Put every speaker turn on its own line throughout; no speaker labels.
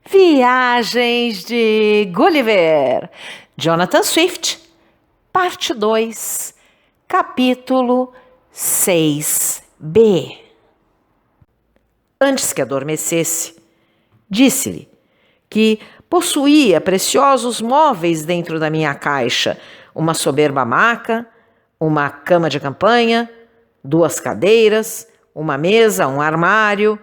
Viagens de Gulliver, Jonathan Swift, parte 2, capítulo 6b. Antes que adormecesse, disse-lhe que possuía preciosos móveis dentro da minha caixa, uma soberba maca, uma cama de campanha, 2 cadeiras, uma mesa, um armário,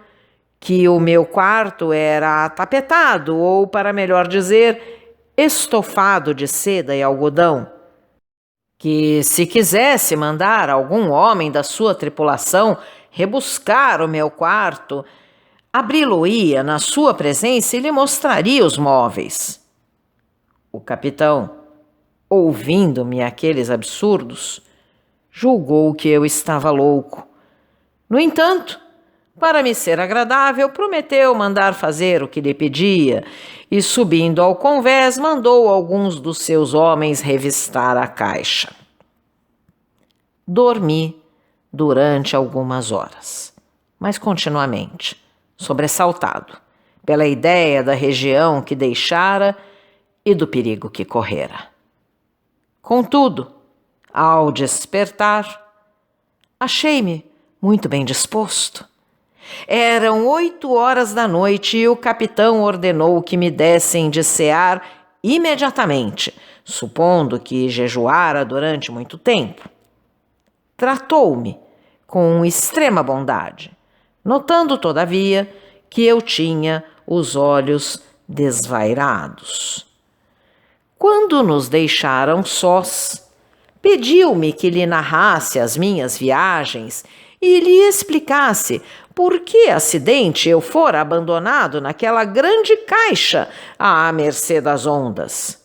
que o meu quarto era tapetado, ou, para melhor dizer, estofado de seda e algodão, que se quisesse mandar algum homem da sua tripulação rebuscar o meu quarto, abri-lo-ia na sua presença e lhe mostraria os móveis. O capitão, ouvindo-me aqueles absurdos, julgou que eu estava louco. No entanto, para me ser agradável, prometeu mandar fazer o que lhe pedia e, subindo ao convés, mandou alguns dos seus homens revistar a caixa. Dormi durante algumas horas, mas continuamente, sobressaltado pela ideia da região que deixara e do perigo que correra. Contudo, ao despertar, achei-me muito bem disposto. Eram 8 horas da noite e o capitão ordenou que me dessem de cear imediatamente, supondo que jejuara durante muito tempo. Tratou-me com extrema bondade, notando, todavia, que eu tinha os olhos desvairados. Quando nos deixaram sós, pediu-me que lhe narrasse as minhas viagens e lhe explicasse por que acidente eu fora abandonado naquela grande caixa à mercê das ondas.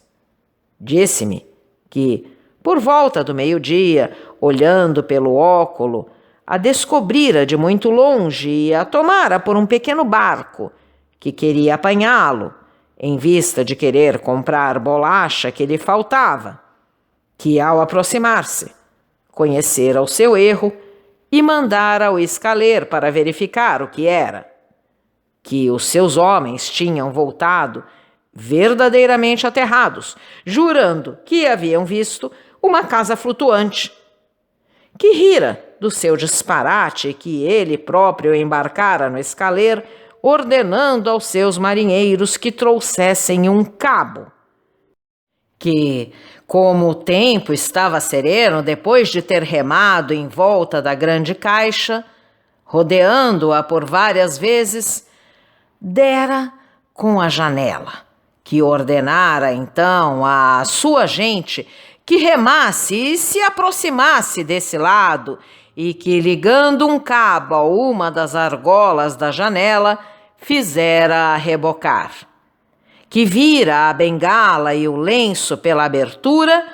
Disse-me que, por volta do meio-dia, olhando pelo óculo, a descobrira de muito longe e a tomara por um pequeno barco, que queria apanhá-lo, em vista de querer comprar bolacha que lhe faltava, que, ao aproximar-se, conhecera o seu erro e mandara o escaler para verificar o que era, que os seus homens tinham voltado verdadeiramente aterrados, jurando que haviam visto uma casa flutuante, que rira do seu disparate que ele próprio embarcara no escaler, ordenando aos seus marinheiros que trouxessem um cabo, que, como o tempo estava sereno depois de ter remado em volta da grande caixa, rodeando-a por várias vezes, dera com a janela, que ordenara então à sua gente que remasse e se aproximasse desse lado e que, ligando um cabo a uma das argolas da janela, fizera rebocar, que vira a bengala e o lenço pela abertura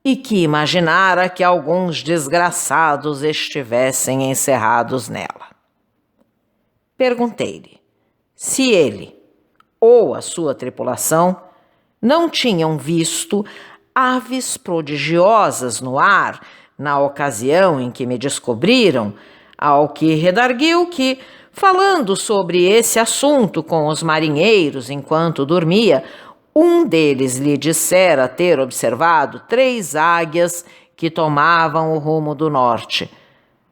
e que imaginara que alguns desgraçados estivessem encerrados nela. Perguntei-lhe se ele ou a sua tripulação não tinham visto aves prodigiosas no ar na ocasião em que me descobriram, ao que redarguiu que, falando sobre esse assunto com os marinheiros enquanto dormia, um deles lhe dissera ter observado 3 águias que tomavam o rumo do norte.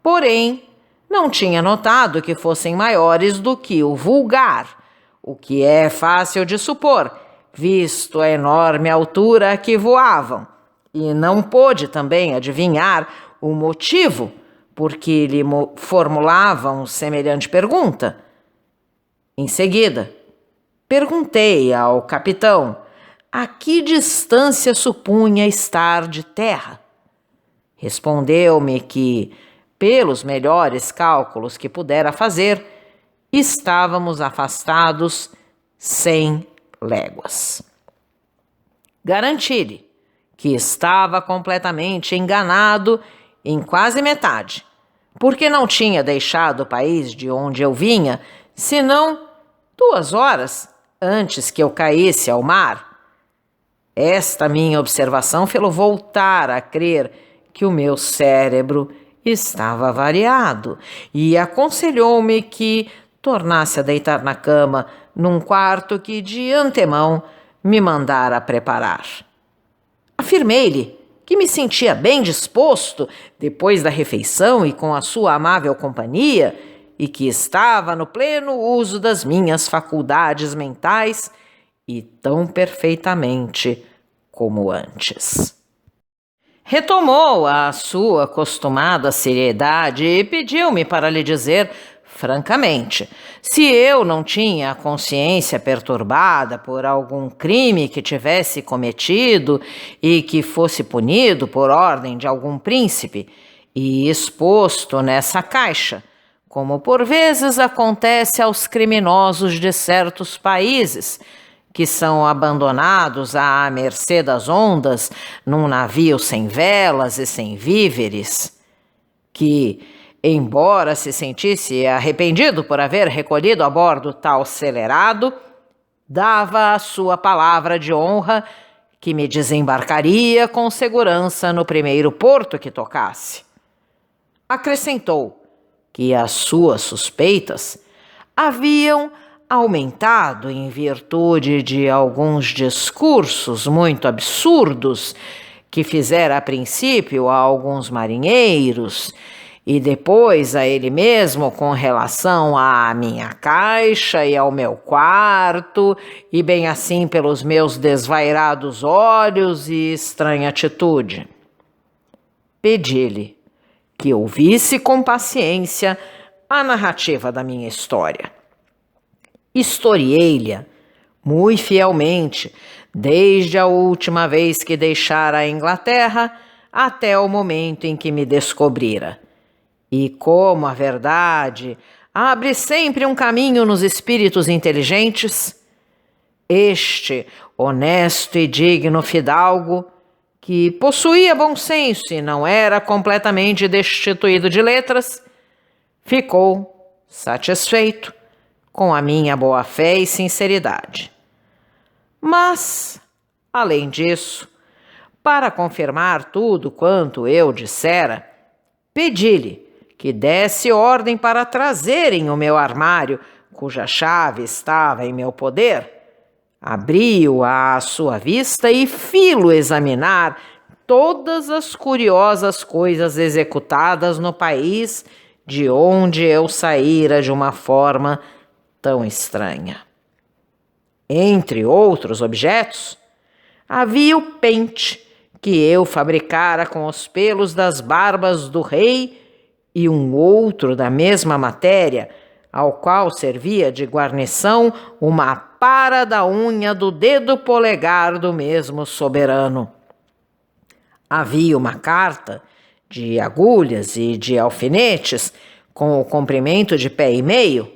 Porém, não tinha notado que fossem maiores do que o vulgar, o que é fácil de supor, visto a enorme altura a que voavam, e não pôde também adivinhar o motivo por que lhe formulavam semelhante pergunta. Em seguida, perguntei ao capitão a que distância supunha estar de terra. Respondeu-me que, pelos melhores cálculos que pudera fazer, estávamos afastados 100 léguas. Garanti-lhe que estava completamente enganado em quase metade, porque não tinha deixado o país de onde eu vinha, senão 2 horas antes que eu caísse ao mar. Esta minha observação fê-lo voltar a crer que o meu cérebro estava variado e aconselhou-me que tornasse a deitar na cama num quarto que de antemão me mandara preparar. Afirmei-lhe que me sentia bem disposto depois da refeição e com a sua amável companhia, e que estava no pleno uso das minhas faculdades mentais e tão perfeitamente como antes. Retomou a sua acostumada seriedade e pediu-me para lhe dizer francamente se eu não tinha a consciência perturbada por algum crime que tivesse cometido e que fosse punido por ordem de algum príncipe e exposto nessa caixa, como por vezes acontece aos criminosos de certos países, que são abandonados à mercê das ondas num navio sem velas e sem víveres, que, embora se sentisse arrependido por haver recolhido a bordo tal celerado, dava a sua palavra de honra que me desembarcaria com segurança no primeiro porto que tocasse. Acrescentou que as suas suspeitas haviam aumentado em virtude de alguns discursos muito absurdos que fizera a princípio a alguns marinheiros e depois a ele mesmo com relação à minha caixa e ao meu quarto, e bem assim pelos meus desvairados olhos e estranha atitude. Pedi-lhe que ouvisse com paciência a narrativa da minha história. Historiei-lhe muito fielmente, desde a última vez que deixara a Inglaterra até o momento em que me descobrira. E como a verdade abre sempre um caminho nos espíritos inteligentes, este honesto e digno fidalgo, que possuía bom senso e não era completamente destituído de letras, ficou satisfeito com a minha boa-fé e sinceridade. Mas, além disso, para confirmar tudo quanto eu dissera, pedi-lhe que desse ordem para trazerem o meu armário, cuja chave estava em meu poder, abri-o à sua vista e fi-lo examinar todas as curiosas coisas executadas no país de onde eu saíra de uma forma tão estranha. Entre outros objetos, havia o pente que eu fabricara com os pelos das barbas do rei e um outro da mesma matéria, ao qual servia de guarnição uma para da unha do dedo polegar do mesmo soberano. Havia uma carta de agulhas e de alfinetes com o comprimento de pé e meio,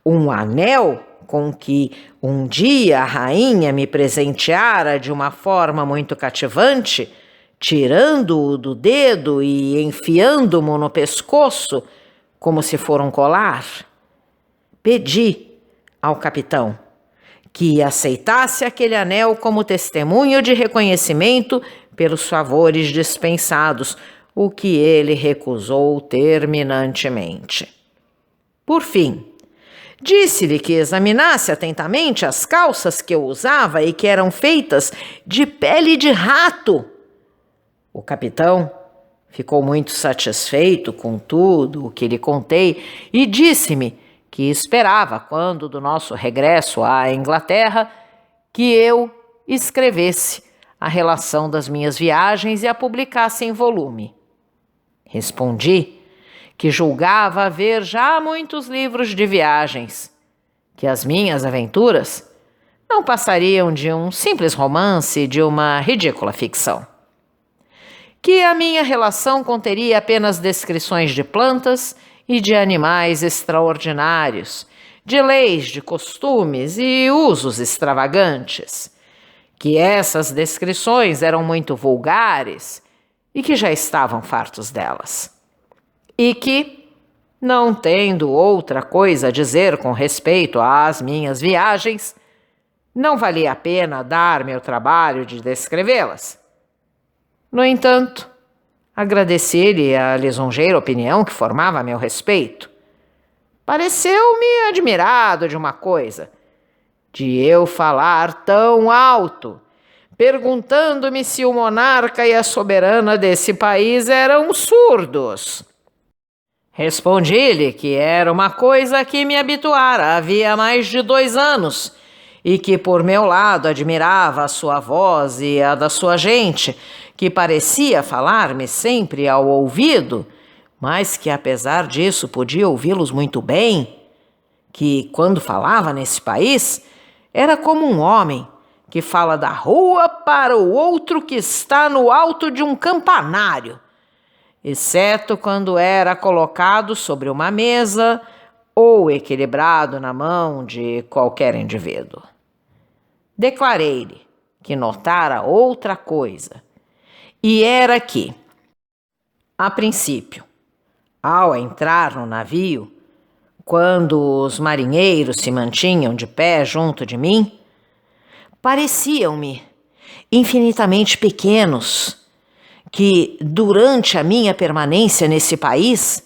um anel com que um dia a rainha me presenteara de uma forma muito cativante, tirando-o do dedo e enfiando-mo no pescoço, como se for um colar. Pedi ao capitão que aceitasse aquele anel como testemunho de reconhecimento pelos favores dispensados, o que ele recusou terminantemente. Por fim, disse-lhe que examinasse atentamente as calças que eu usava e que eram feitas de pele de rato. O capitão ficou muito satisfeito com tudo o que lhe contei e disse-me que esperava, quando do nosso regresso à Inglaterra, que eu escrevesse a relação das minhas viagens e a publicasse em volume. Respondi que julgava haver já muitos livros de viagens, que as minhas aventuras não passariam de um simples romance e de uma ridícula ficção, que a minha relação conteria apenas descrições de plantas e de animais extraordinários, de leis, de costumes e usos extravagantes, que essas descrições eram muito vulgares e que já estavam fartos delas, e que, não tendo outra coisa a dizer com respeito às minhas viagens, não valia a pena dar-me o trabalho de descrevê-las. No entanto, agradeci-lhe a lisonjeira opinião que formava a meu respeito. pareceu-me admirado de uma coisa, de eu falar tão alto, perguntando-me se o monarca e a soberana desse país eram surdos. Respondi-lhe que era uma coisa a que me habituara havia mais de 2 anos e que, por meu lado, admirava a sua voz e a da sua gente, que parecia falar-me sempre ao ouvido, mas que, apesar disso, podia ouvi-los muito bem, que, quando falava nesse país, era como um homem que fala da rua para o outro que está no alto de um campanário, exceto quando era colocado sobre uma mesa ou equilibrado na mão de qualquer indivíduo. Declarei-lhe que notara outra coisa, e era que, a princípio, ao entrar no navio, quando os marinheiros se mantinham de pé junto de mim, pareciam-me infinitamente pequenos, que, durante a minha permanência nesse país,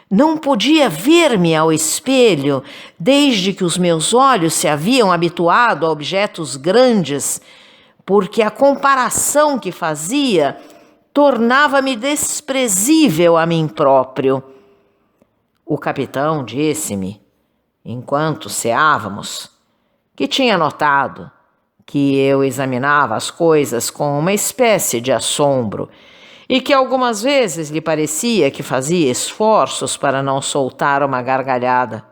não podia ver-me ao espelho, desde que os meus olhos se haviam habituado a objetos grandes, porque a comparação que fazia tornava-me desprezível a mim próprio. O capitão disse-me, enquanto ceávamos, que tinha notado que eu examinava as coisas com uma espécie de assombro e que algumas vezes lhe parecia que fazia esforços para não soltar uma gargalhada,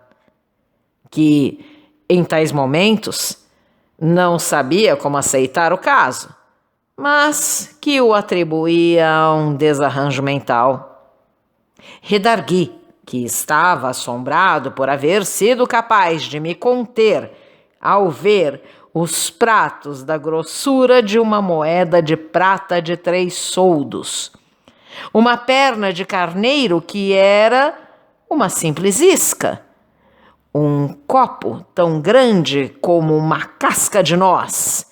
que, em tais momentos, não sabia como aceitar o caso, mas que o atribuía a um desarranjo mental. Redargui que estava assombrado por haver sido capaz de me conter ao ver os pratos da grossura de uma moeda de prata de 3 soldos, uma perna de carneiro que era uma simples isca, um copo tão grande como uma casca de noz.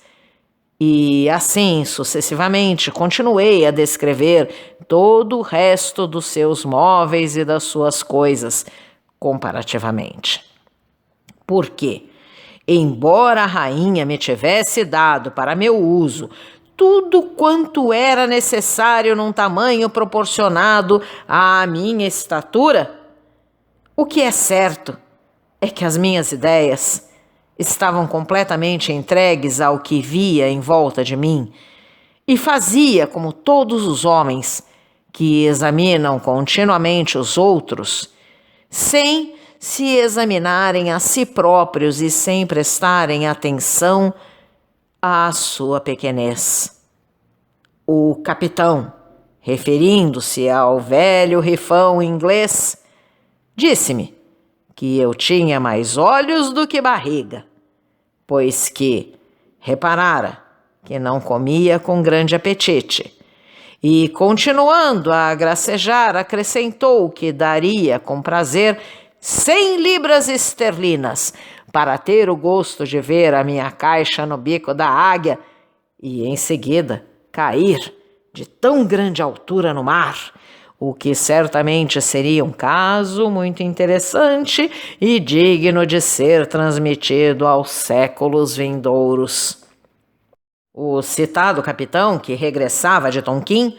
E assim sucessivamente continuei a descrever todo o resto dos seus móveis e das suas coisas, comparativamente. Porque, embora a rainha me tivesse dado para meu uso tudo quanto era necessário num tamanho proporcionado à minha estatura, o que é certo é que as minhas ideias estavam completamente entregues ao que via em volta de mim e fazia como todos os homens que examinam continuamente os outros, sem se examinarem a si próprios e sem prestarem atenção à sua pequenez. O capitão, referindo-se ao velho rifão inglês, disse-me que eu tinha mais olhos do que barriga, pois que reparara que não comia com grande apetite. E, continuando a gracejar, acrescentou que daria com prazer 100 libras esterlinas para ter o gosto de ver a minha caixa no bico da águia e, em seguida, cair de tão grande altura no mar, o que certamente seria um caso muito interessante e digno de ser transmitido aos séculos vindouros. O citado capitão, que regressava de Tonquim,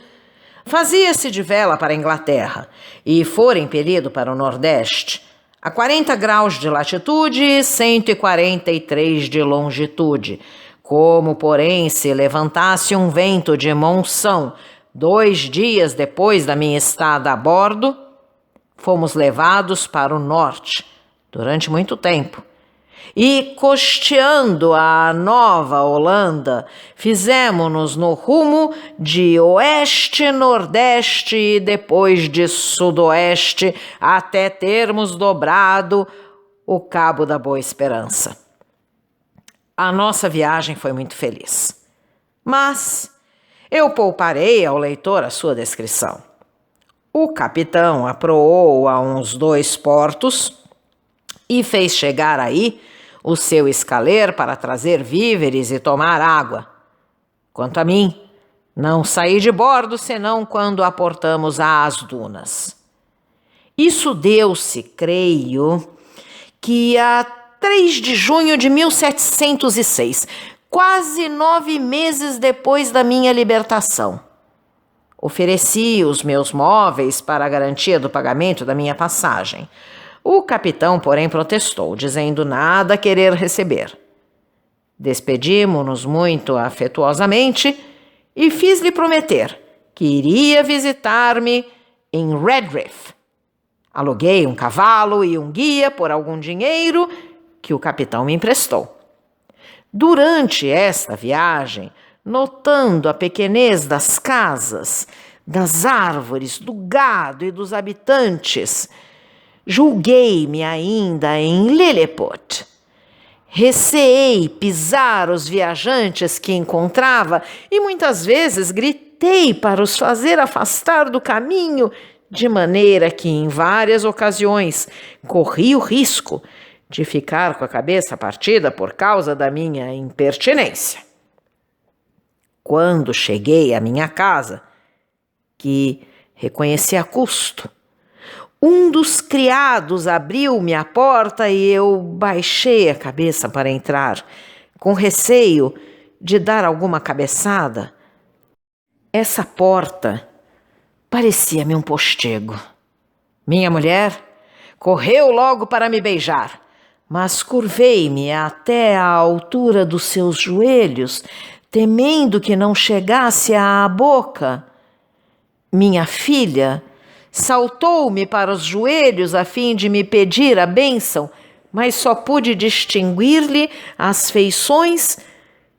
fazia-se de vela para a Inglaterra e fora impelido para o Nordeste, a 40 graus de latitude e 143 de longitude. Como, porém, se levantasse um vento de monção 2 dias depois da minha estada a bordo, fomos levados para o norte durante muito tempo. E, costeando a Nova Holanda, fizemo-nos no rumo de oeste-nordeste e depois de sudoeste, até termos dobrado o Cabo da Boa Esperança. A nossa viagem foi muito feliz, mas eu pouparei ao leitor a sua descrição. O capitão aproou a uns 2 portos e fez chegar aí o seu escaleiro para trazer víveres e tomar água. Quanto a mim, não saí de bordo senão quando aportamos às dunas. Isso deu-se, creio, que a 3 de junho de 1706, quase 9 meses depois da minha libertação, ofereci os meus móveis para a garantia do pagamento da minha passagem. O capitão, porém, protestou, dizendo nada querer receber. Despedimo-nos muito afetuosamente e fiz-lhe prometer que iria visitar-me em Redriff. Aluguei um cavalo e um guia por algum dinheiro que o capitão me emprestou. Durante esta viagem, notando a pequenez das casas, das árvores, do gado e dos habitantes, julguei-me ainda em Lilliput. Receei pisar os viajantes que encontrava e muitas vezes gritei para os fazer afastar do caminho, de maneira que em várias ocasiões corri o risco de ficar com a cabeça partida por causa da minha impertinência. Quando cheguei à minha casa, que reconheci a custo, um dos criados abriu-me a porta e eu baixei a cabeça para entrar, com receio de dar alguma cabeçada. Essa porta parecia-me um postego. Minha mulher correu logo para me beijar, mas curvei-me até a altura dos seus joelhos, temendo que não chegasse à boca. Minha filha saltou-me para os joelhos a fim de me pedir a bênção, mas só pude distinguir-lhe as feições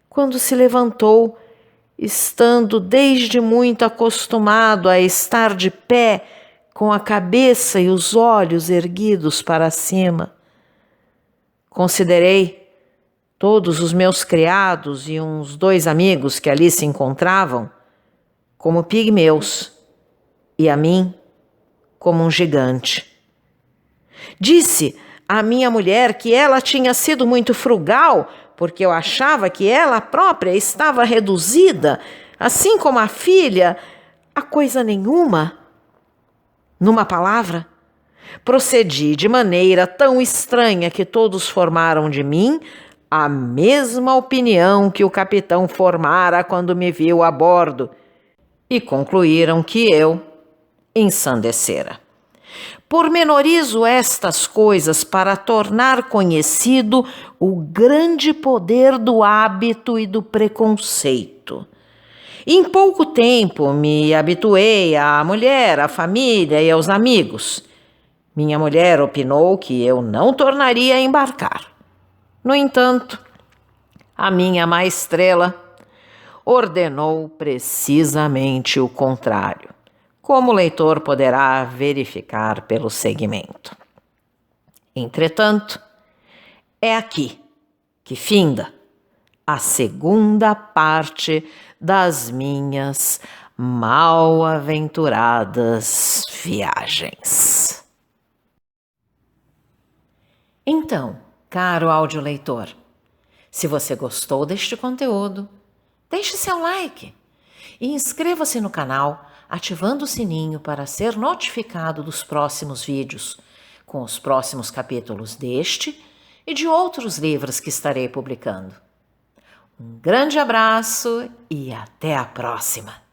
quando se levantou, estando desde muito acostumado a estar de pé, com a cabeça e os olhos erguidos para cima. Considerei todos os meus criados e uns 2 amigos que ali se encontravam como pigmeus, e a mim como um gigante. Disse à minha mulher que ela tinha sido muito frugal, porque eu achava que ela própria estava reduzida, assim como a filha, a coisa nenhuma. Numa palavra, procedi de maneira tão estranha que todos formaram de mim a mesma opinião que o capitão formara quando me viu a bordo, e concluíram que eu ensandecera. Pormenorizo estas coisas para tornar conhecido o grande poder do hábito e do preconceito. Em pouco tempo me habituei à mulher, à família e aos amigos. Minha mulher opinou que eu não tornaria a embarcar. No entanto, a minha má estrela ordenou precisamente o contrário, como o leitor poderá verificar pelo segmento. Entretanto, é aqui que finda a segunda parte das minhas mal-aventuradas viagens. Então, caro audioleitor, se você gostou deste conteúdo, deixe seu like e inscreva-se no canal, ativando o sininho para ser notificado dos próximos vídeos, com os próximos capítulos deste e de outros livros que estarei publicando. Um grande abraço e até a próxima!